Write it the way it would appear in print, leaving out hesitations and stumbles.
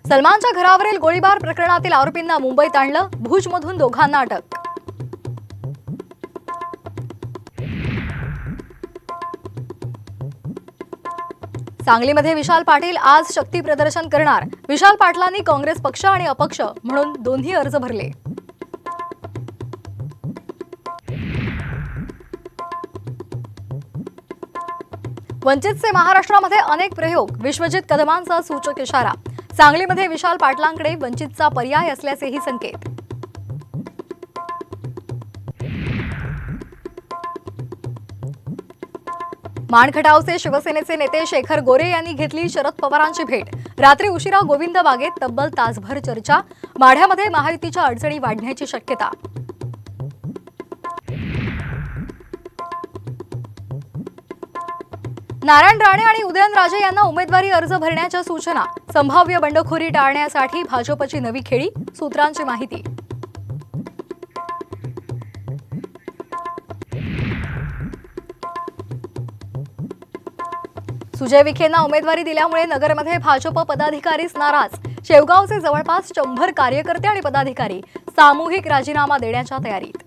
सलमानच्या घरावरील गोळीबार प्रकरणातील आरोपींना मुंबईत आणलं, भुजमधून दोघांना अटक। सांगलीमध्ये विशाल पाटील आज शक्ती प्रदर्शन करणार। विशाल पाटलांनी काँग्रेस पक्ष आणि अपक्ष म्हणून दोन्ही अर्ज भरले। वंचितचे महाराष्ट्रामध्ये अनेक प्रयोग, विश्वजित कदमांचा सूचक इशारा। सांगलीमध्ये विशाल पाटलांकडे वंचितचा पर्याय असल्याचेही संकेत। माणखटावचे शिवसेनेचे नेते शेखर गोरे यांनी घेतली शरद पवारांची भेट। रात्री उशिरा गोविंद बागेत तब्बल तासभर चर्चा। माढ्यामध्ये महायुतीच्या अडचणी वाढण्याची शक्यता। नारायण राणे आणि उदयनराजे यांना उमेदवारी अर्ज भरण्याच्या सूचना। संभाव्य बंडखोरी टाळण्यासाठी भाजपची नवी खेळी, सूत्रांची माहिती। सुजय विखेंना उमेदवारी दिल्यामुळे नगरमध्ये भाजप पदाधिकारीच नाराज। शेवगावचे जवळपास 100 कार्यकर्ते आणि पदाधिकारी सामूहिक राजीनामा देण्याच्या तयारीत।